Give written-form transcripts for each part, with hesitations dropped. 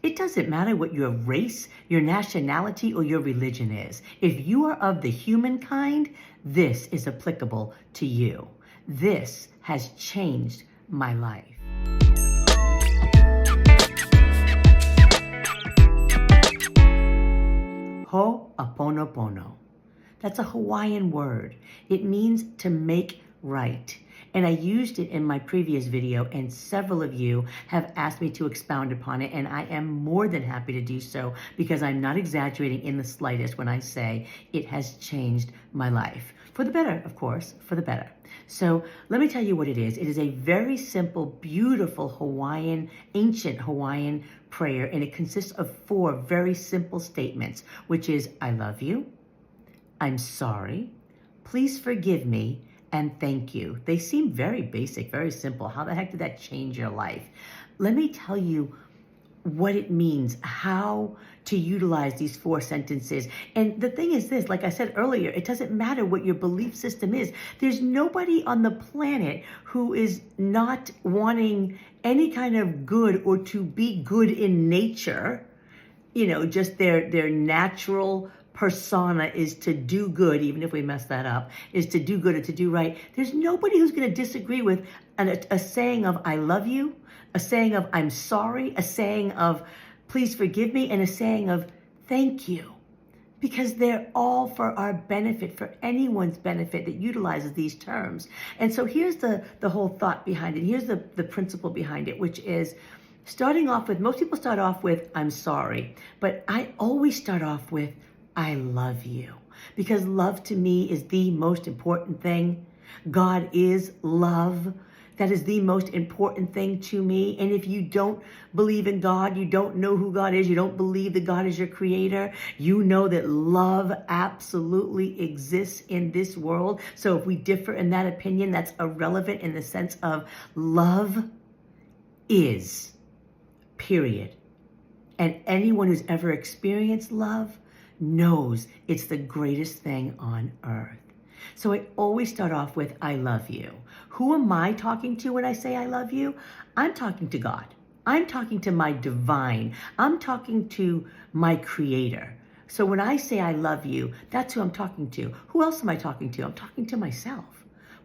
It doesn't matter what your race, your nationality, or your religion is. If you are of the humankind, this is applicable to you. This has changed my life. Ho'oponopono. That's a Hawaiian word. It means to make right. And I used it in my previous video, and several of you have asked me to expound upon it, and I am more than happy to do so because I'm not exaggerating in the slightest when I say it has changed my life. For the better, of course, for the better. So let me tell you what it is. It is a very simple, beautiful Hawaiian, ancient Hawaiian prayer, and it consists of 4 very simple statements, which is, I love you, I'm sorry, please forgive me, and thank you. They seem very basic, very simple. How the heck did that change your life? Let me tell you what it means, how to utilize these 4 sentences. And the thing is this, like I said earlier, it doesn't matter what your belief system is. There's nobody on the planet who is not wanting any kind of good or to be good in nature. You know, just their natural persona is to do good, even if we mess that up, is to do good or to do right. There's nobody who's going to disagree with a saying of I love you, a saying of I'm sorry, a saying of please forgive me, and a saying of thank you. Because they're all for our benefit, for anyone's benefit that utilizes these terms. And so here's the whole thought behind it. Here's the principle behind it, which is starting off with, most people start off with I'm sorry, but I always start off with I love you, because love to me is the most important thing. God is love. That is the most important thing to me. And if you don't believe in God, you don't know who God is, you don't believe that God is your creator, you know that love absolutely exists in this world. So if we differ in that opinion, that's irrelevant in the sense of love is, period. And anyone who's ever experienced love knows it's the greatest thing on earth. So I always start off with, I love you. Who am I talking to when I say I love you? I'm talking to God. I'm talking to my divine. I'm talking to my creator. So when I say I love you, that's who I'm talking to. Who else am I talking to? I'm talking to myself.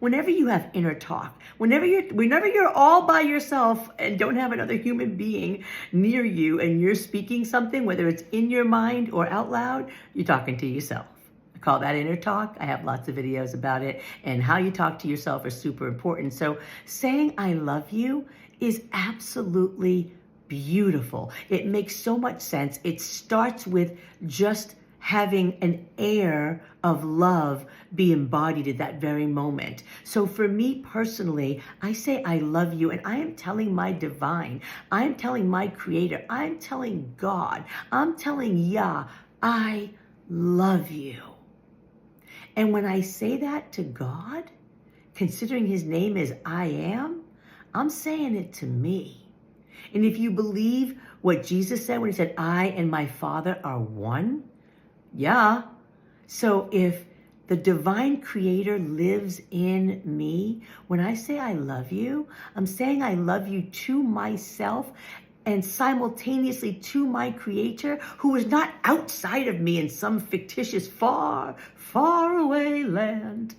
Whenever you have inner talk, whenever you're all by yourself and don't have another human being near you and you're speaking something, whether it's in your mind or out loud, you're talking to yourself. I call that inner talk. I have lots of videos about it, and how you talk to yourself is super important. So saying I love you is absolutely beautiful. It makes so much sense. It starts with just having an air of love be embodied at that very moment. So for me personally, I say I love you, and I am telling my divine, I am telling my creator, I'm telling God, I'm telling Yah, I love you. And when I say that to God, considering his name is I am, I'm saying it to me. And if you believe what Jesus said when he said, I and my Father are one, yeah. So if the divine creator lives in me, when I say I love you, I'm saying I love you to myself and simultaneously to my creator, who is not outside of me in some fictitious far, far away land,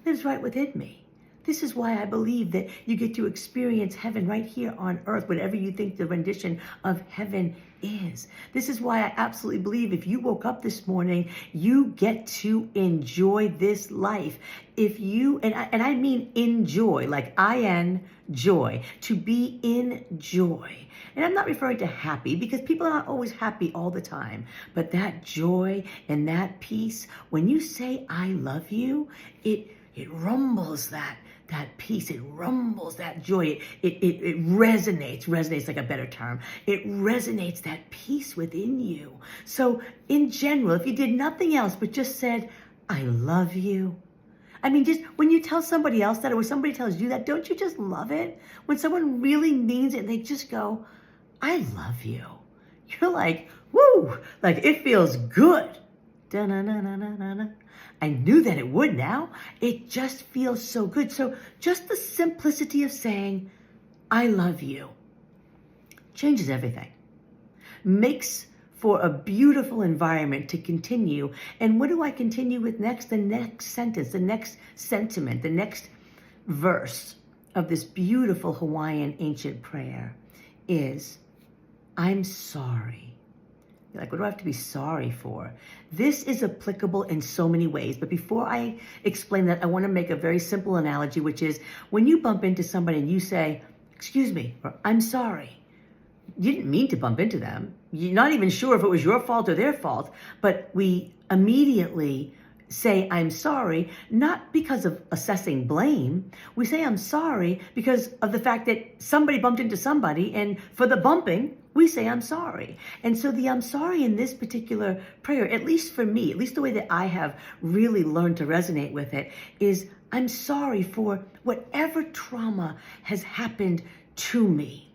lives right within me. This is why I believe that you get to experience heaven right here on earth, whatever you think the rendition of heaven is. This is why I absolutely believe if you woke up this morning, you get to enjoy this life. If you, and I mean enjoy, like I-N, joy, to be in joy. And I'm not referring to happy, because people are not always happy all the time. But that joy and that peace, when you say I love you, it rumbles that peace, it rumbles that joy, it resonates like a better term. It resonates that peace within you. So in general, if you did nothing else but just said, I love you. I mean, just when you tell somebody else that, or when somebody tells you that, don't you just love it? When someone really means it, they just go, I love you. You're like, woo, like it feels good. Da-na-na-na-na-na. I knew that it would now. It just feels so good. So just the simplicity of saying, I love you, changes everything. makes for a beautiful environment to continue. And what do I continue with next? The next sentence, the next sentiment, the next verse of this beautiful Hawaiian ancient prayer is, I'm sorry. You're like, what do I have to be sorry for? This is applicable in so many ways. But before I explain that, I want to make a very simple analogy, which is when you bump into somebody and you say, excuse me, or I'm sorry. You didn't mean to bump into them. You're not even sure if it was your fault or their fault, but we immediately say, I'm sorry, not because of assessing blame. We say, I'm sorry because of the fact that somebody bumped into somebody, and for the bumping, we say, I'm sorry. And so the I'm sorry in this particular prayer, at least for me, at least the way that I have really learned to resonate with it, is I'm sorry for whatever trauma has happened to me.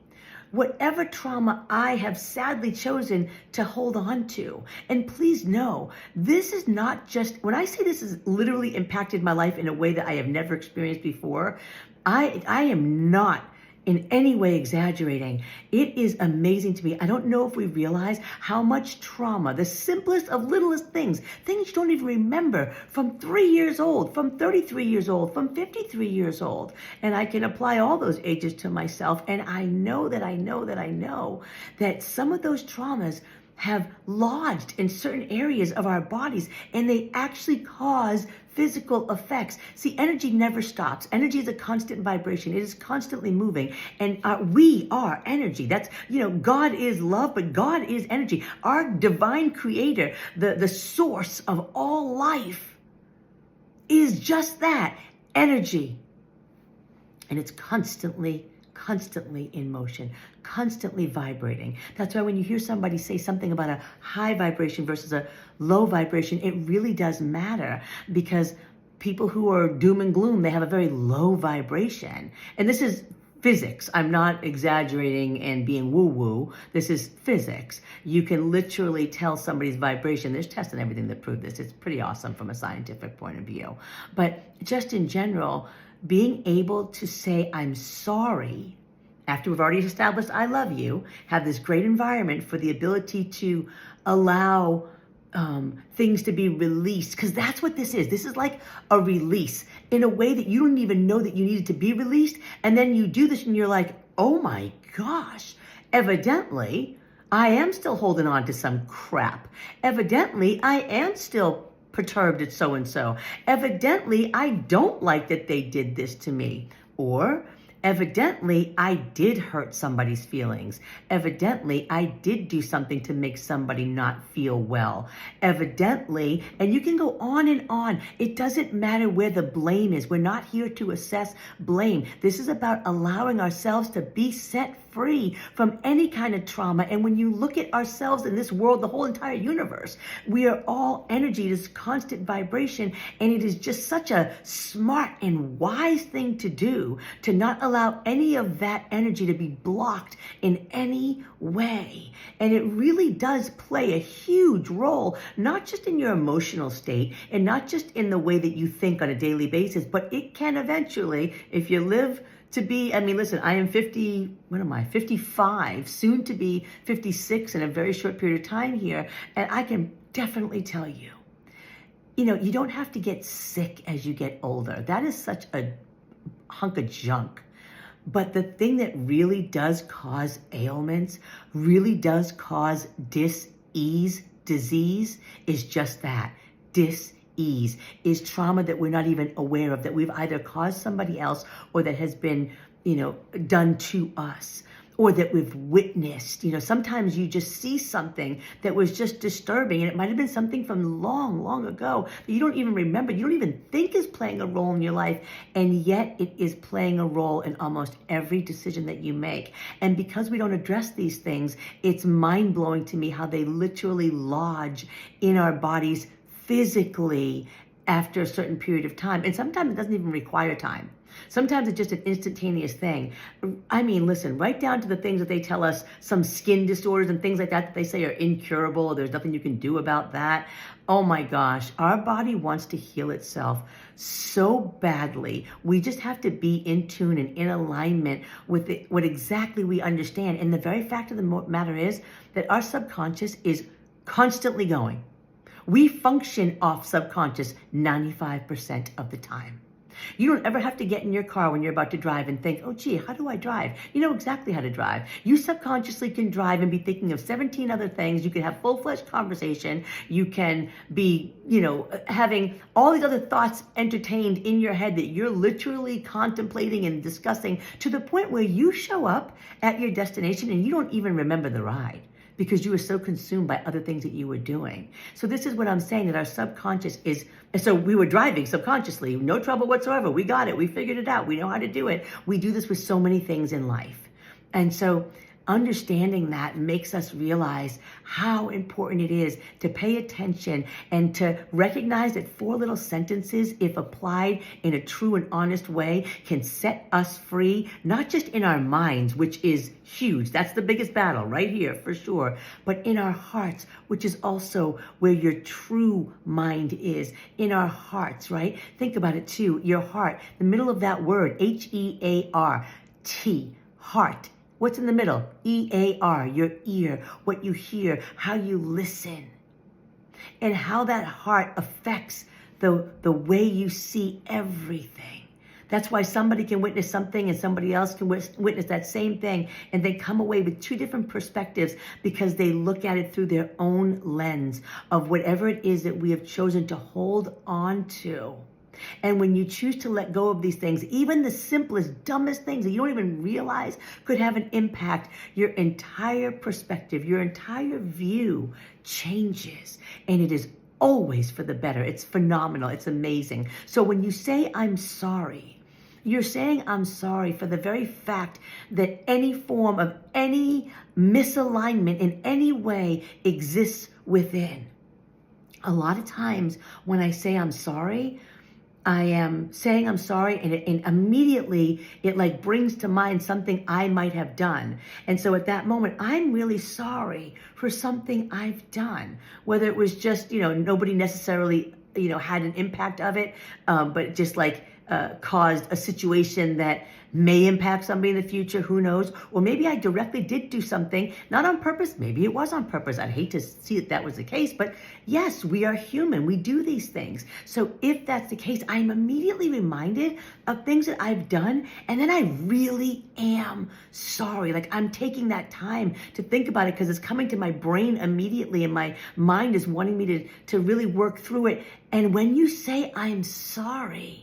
Whatever trauma I have sadly chosen to hold on to. And please know, this is not just, when I say this has literally impacted my life in a way that I have never experienced before, I am not in any way exaggerating. It is amazing to me. I don't know if we realize how much trauma, the simplest of littlest things you don't even remember, from 3 years old, from 33 years old, from 53 years old. And I can apply all those ages to myself. And I know that some of those traumas have lodged in certain areas of our bodies, and they actually cause physical effects. See, energy never stops. Energy is a constant vibration. It is constantly moving, and we are energy. That's, God is love, but God is energy. Our divine creator, the source of all life, is just that, energy. And it's constantly in motion, constantly vibrating. That's why when you hear somebody say something about a high vibration versus a low vibration, it really does matter, because people who are doom and gloom, they have a very low vibration. And this is physics. I'm not exaggerating and being woo-woo. This is physics. You can literally tell somebody's vibration. There's tests and everything that prove this. It's pretty awesome from a scientific point of view. But just in general, being able to say, I'm sorry, after we've already established I love you, have this great environment for the ability to allow things to be released, because that's what this is. This is like a release in a way that you don't even know that you needed to be released. And then you do this and you're like, oh my gosh, evidently I am still holding on to some crap. Evidently I am still perturbed at so-and-so. Evidently, I don't like that they did this to me. Or, evidently, I did hurt somebody's feelings. Evidently, I did do something to make somebody not feel well. Evidently, and you can go on and on. It doesn't matter where the blame is. We're not here to assess blame. This is about allowing ourselves to be set free from any kind of trauma. And when you look at ourselves in this world, the whole entire universe, we are all energy, this constant vibration. And it is just such a smart and wise thing to do, to not allow any of that energy to be blocked in any way. And it really does play a huge role, not just in your emotional state and not just in the way that you think on a daily basis, but it can eventually, if you live to be, listen, I am 55, soon to be 56 in a very short period of time here. And I can definitely tell you, you don't have to get sick as you get older. That is such a hunk of junk. But the thing that really does cause ailments, really does cause dis-ease, disease, is just that, dis-ease, is trauma that we're not even aware of, that we've either caused somebody else or that has been, done to us, or that we've witnessed. Sometimes you just see something that was just disturbing, and it might have been something from long, long ago that you don't even remember, you don't even think is playing a role in your life, and yet it is playing a role in almost every decision that you make. And because we don't address these things, it's mind-blowing to me how they literally lodge in our bodies physically after a certain period of time. And sometimes it doesn't even require time. Sometimes it's just an instantaneous thing. I mean, listen, right down to the things that they tell us, some skin disorders and things like that they say are incurable. There's nothing you can do about that. Oh my gosh, our body wants to heal itself so badly. We just have to be in tune and in alignment with what exactly we understand. And the very fact of the matter is that our subconscious is constantly going. We function off subconscious 95% of the time. You don't ever have to get in your car when you're about to drive and think, oh gee, how do I drive? You know exactly how to drive. You subconsciously can drive and be thinking of 17 other things. You can have full-fledged conversation. You can be, having all these other thoughts entertained in your head that you're literally contemplating and discussing to the point where you show up at your destination and you don't even remember the ride, because you were so consumed by other things that you were doing. So this is what I'm saying, that our subconscious is, so we were driving subconsciously, no trouble whatsoever. We got it, we figured it out, we know how to do it. We do this with so many things in life. And so understanding that makes us realize how important it is to pay attention and to recognize that 4 little sentences, if applied in a true and honest way, can set us free, not just in our minds, which is huge. That's the biggest battle right here for sure. But in our hearts, which is also where your true mind is, in our hearts, right? Think about it too. Your heart, the middle of that word, H-E-A-R-T, heart. What's in the middle? E-A-R, your ear, what you hear, how you listen, and how that heart affects the way you see everything. That's why somebody can witness something and somebody else can witness that same thing, and they come away with 2 different perspectives because they look at it through their own lens of whatever it is that we have chosen to hold on to. And when you choose to let go of these things, even the simplest, dumbest things that you don't even realize could have an impact, your entire perspective, your entire view changes. And it is always for the better. It's phenomenal. It's amazing. So when you say, I'm sorry, you're saying, I'm sorry for the very fact that any form of any misalignment in any way exists within. A lot of times when I say I'm sorry, I am saying I'm sorry, and immediately it like brings to mind something I might have done. And so at that moment, I'm really sorry for something I've done, whether it was just, nobody necessarily, had an impact of it, but just like caused a situation that may impact somebody in the future, who knows? Or maybe I directly did do something, not on purpose, maybe it was on purpose. I'd hate to see that was the case, but yes, we are human, we do these things. So if that's the case, I'm immediately reminded of things that I've done, and then I really am sorry. Like I'm taking that time to think about it because it's coming to my brain immediately, and my mind is wanting me to really work through it. And when you say I'm sorry,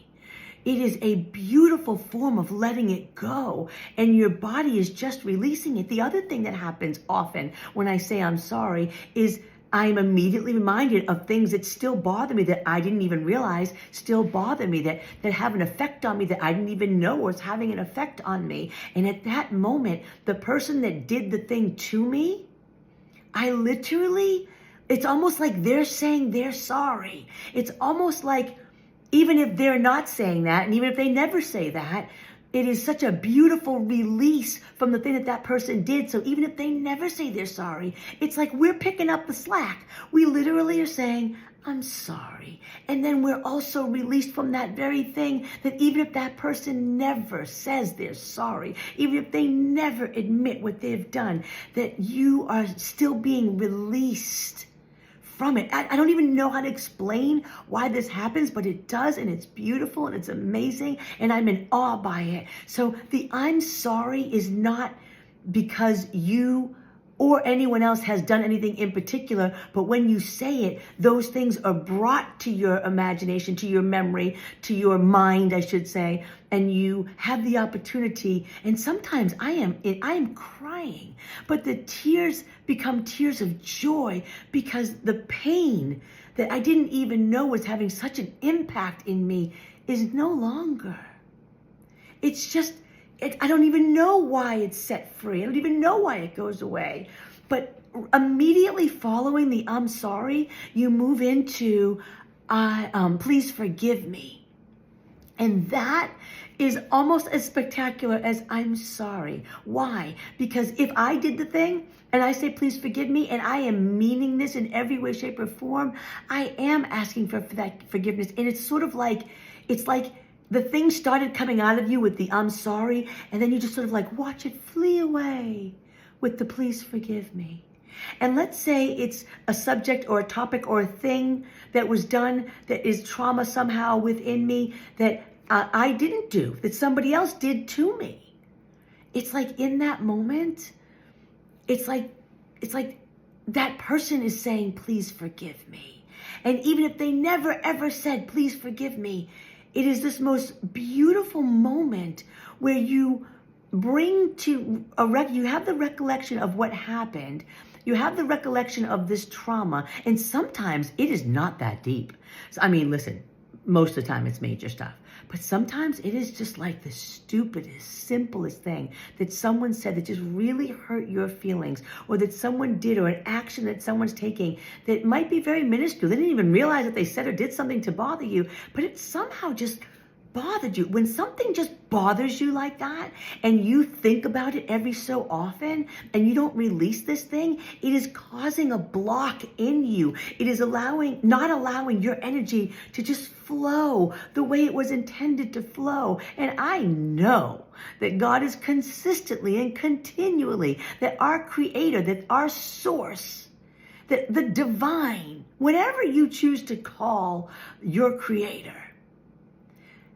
it is a beautiful form of letting it go, and your body is just releasing it. The other thing that happens often when I say I'm sorry is I'm immediately reminded of things that still bother me, that I didn't even realize still bother me, that have an effect on me that I didn't even know was having an effect on me. And at that moment, the person that did the thing to me, it's almost like they're saying they're sorry. It's almost like, even if they're not saying that, and even if they never say that, it is such a beautiful release from the thing that person did. So even if they never say they're sorry, it's like we're picking up the slack. We literally are saying, I'm sorry. And then we're also released from that very thing, that even if that person never says they're sorry, even if they never admit what they've done, that you are still being released from it. I don't even know how to explain why this happens, but it does, and it's beautiful, and it's amazing, and I'm in awe by it. So the I'm sorry is not because you or anyone else has done anything in particular, but when you say it, those things are brought to your imagination, to your memory, to your mind, I should say, and you have the opportunity. And sometimes I am crying, but the tears become tears of joy because the pain that I didn't even know was having such an impact in me is no longer. It's just, I don't even know why it's set free. I don't even know why it goes away. But immediately following the I'm sorry, you move into please forgive me. And that is almost as spectacular as I'm sorry. Why? Because if I did the thing and I say, please forgive me, and I am meaning this in every way, shape, or form, I am asking for that forgiveness. And it's sort of like, it's like the thing started coming out of you with the I'm sorry, and then you just sort of like watch it flee away with the please forgive me. And let's say it's a subject or a topic or a thing that was done that is trauma somehow within me that I didn't do, that somebody else did to me. It's like in that moment, it's like that person is saying, please forgive me. And even if they never ever said, please forgive me, it is this most beautiful moment where you bring to you have the recollection of what happened. You have the recollection of this trauma, and sometimes it is not that deep. So, I mean, listen, most of the time it's major stuff, but sometimes it is just like the stupidest, simplest thing that someone said that just really hurt your feelings, or that someone did, or an action that someone's taking that might be very minuscule. They didn't even realize that they said or did something to bother you, but it somehow just bothered you. When something just bothers you like that, and you think about it every so often, and you don't release this thing, it is causing a block in you. It is not allowing your energy to just flow the way it was intended to flow. And I know that God is consistently and continually, that our creator, that our source, that the divine, whatever you choose to call your creator,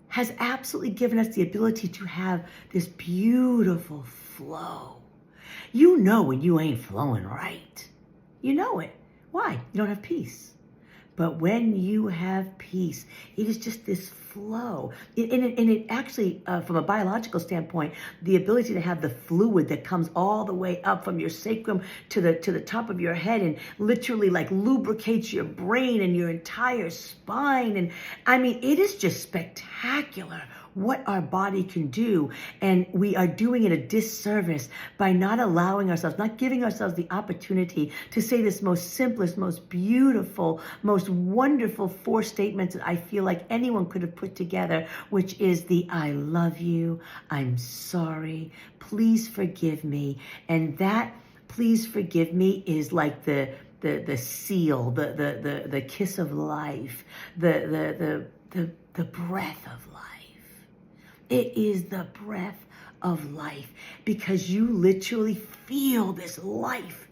has absolutely given us the ability to have this beautiful flow. You know when you ain't flowing right. You know it. Why? You don't have peace. But when you have peace, it is just this flow. And it actually, from a biological standpoint, the ability to have the fluid that comes all the way up from your sacrum to the top of your head and literally like lubricates your brain and your entire spine. And I mean, it is just spectacular what our body can do. And we are doing it a disservice by not allowing ourselves, not giving ourselves the opportunity to say this most simplest, most beautiful, most wonderful 4 statements that I feel like anyone could have put together, which is the I love you, I'm sorry, please forgive me. And that please forgive me is like the seal, the kiss of life, the breath of life. It is the breath of life, because you literally feel this life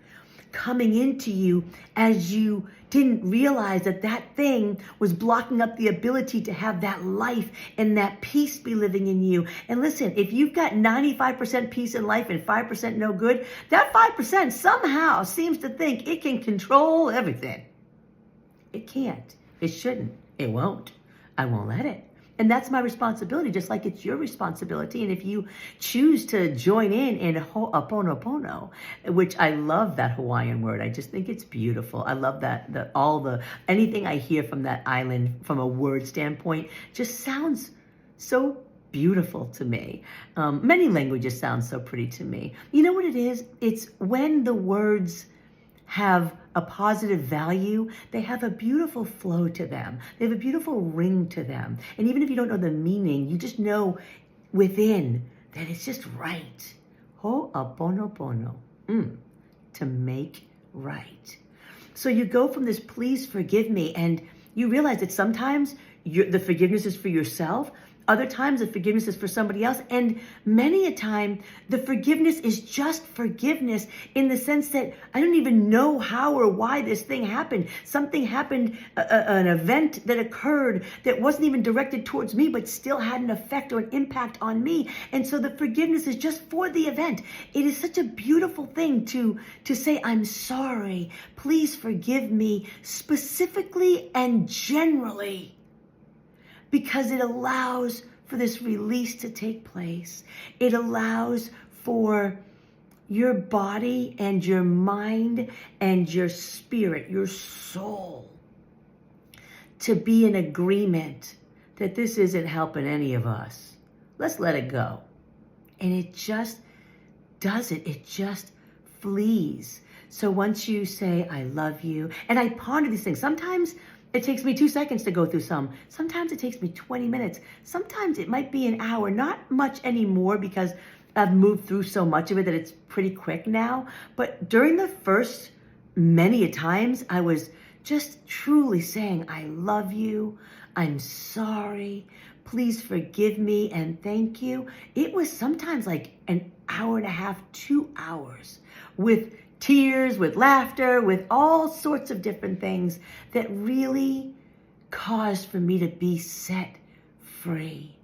coming into you as you didn't realize that that thing was blocking up the ability to have that life and that peace be living in you. And listen, if you've got 95% peace in life and 5% no good, that 5% somehow seems to think it can control everything. It can't. It shouldn't. It won't. I won't let it. And that's my responsibility, just like it's your responsibility. And if you choose to join in Ho'oponopono, which I love that Hawaiian word. I just think it's beautiful. I love that anything I hear from that island from a word standpoint just sounds so beautiful to me. Many languages sound so pretty to me. You know what it is? It's when the words have a positive value, they have a beautiful flow to them. They have a beautiful ring to them. And even if you don't know the meaning, you just know within that it's just right. Ho'oponopono, to make right. So you go from this please forgive me, and you realize that sometimes the forgiveness is for yourself. Other times the forgiveness is for somebody else. And many a time the forgiveness is just forgiveness in the sense that I don't even know how or why this thing happened. Something happened, an event that occurred that wasn't even directed towards me, but still had an effect or an impact on me. And so the forgiveness is just for the event. It is such a beautiful thing to say, I'm sorry, please forgive me, specifically and generally, because it allows for this release to take place. It allows for your body and your mind and your spirit, your soul, to be in agreement that this isn't helping any of us. Let's let it go. And it just does it. It just flees. So once you say, I love you, and I ponder these things, sometimes it takes me 2 seconds to go through some. Sometimes it takes me 20 minutes. Sometimes it might be an hour, not much anymore because I've moved through so much of it that it's pretty quick now. But during the first many a times, I was just truly saying, I love you. I'm sorry. Please forgive me and thank you. It was sometimes like an hour and a half, 2 hours with tears, with laughter, with all sorts of different things that really caused for me to be set free.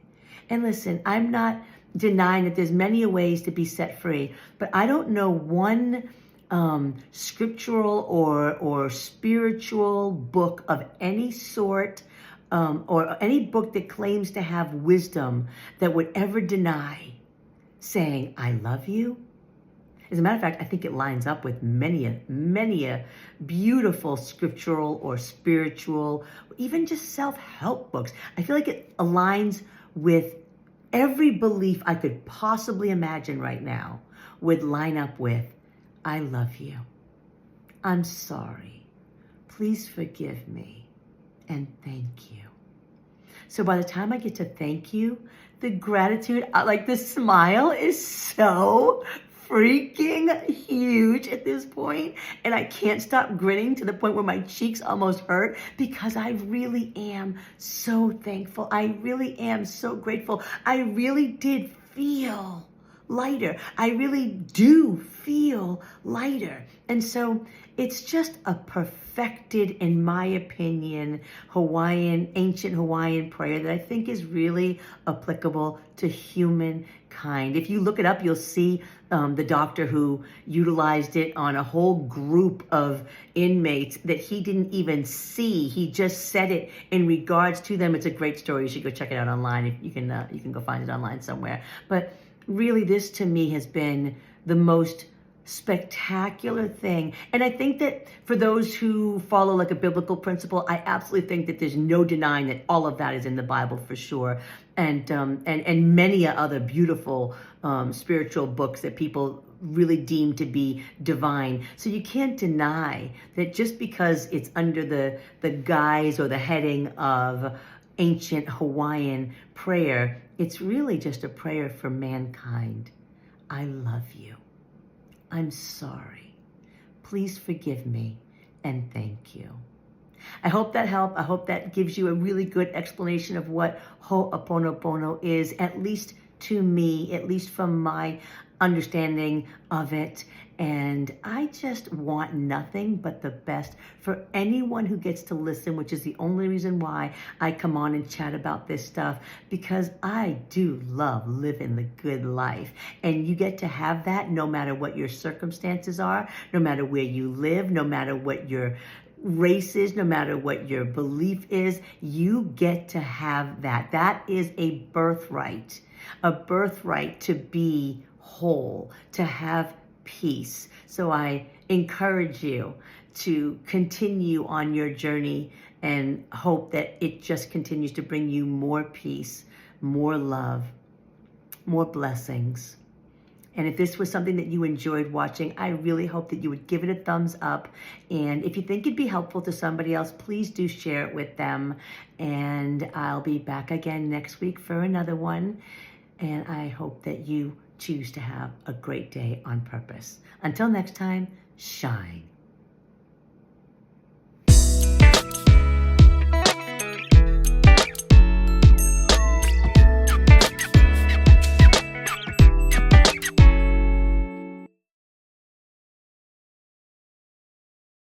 And listen, I'm not denying that there's many ways to be set free, but I don't know one scriptural or spiritual book of any sort, or any book that claims to have wisdom that would ever deny saying, I love you. As a matter of fact, I think it lines up with many a beautiful scriptural or spiritual, even just self-help books. I feel like it aligns with every belief I could possibly imagine right now would line up with, I love you. I'm sorry. Please forgive me. And thank you. So by the time I get to thank you, the gratitude, like the smile is so freaking huge at this point, and I can't stop grinning to the point where my cheeks almost hurt because I really am so thankful. I really am so grateful. I really did feel lighter. I really do feel lighter. And so it's just a perfected, in my opinion, ancient Hawaiian prayer that I think is really applicable to humankind. If you look it up, you'll see the doctor who utilized it on a whole group of inmates that he didn't even see. He just said it in regards to them. It's a great story. You should go check it out online. If you can go find it online somewhere. But really, this to me has been the most spectacular thing. And I think that for those who follow like a biblical principle, I absolutely think that there's no denying that all of that is in the Bible for sure. And many other beautiful spiritual books that people really deem to be divine. So you can't deny that just because it's under the guise or the heading of ancient Hawaiian prayer, it's really just a prayer for mankind. I love you. I'm sorry. Please forgive me and thank you. I hope that helped. I hope that gives you a really good explanation of what Ho'oponopono is, at least to me, at least from my understanding of it. And I just want nothing but the best for anyone who gets to listen, which is the only reason why I come on and chat about this stuff, because I do love living the good life. And you get to have that no matter what your circumstances are, no matter where you live, no matter what your race is, no matter what your belief is, you get to have that. That is a birthright to be whole, to have peace. So I encourage you to continue on your journey and hope that it just continues to bring you more peace, more love, more blessings. And if this was something that you enjoyed watching, I really hope that you would give it a thumbs up. And if you think it'd be helpful to somebody else, please do share it with them. And I'll be back again next week for another one. And I hope that you choose to have a great day on purpose. Until next time, shine.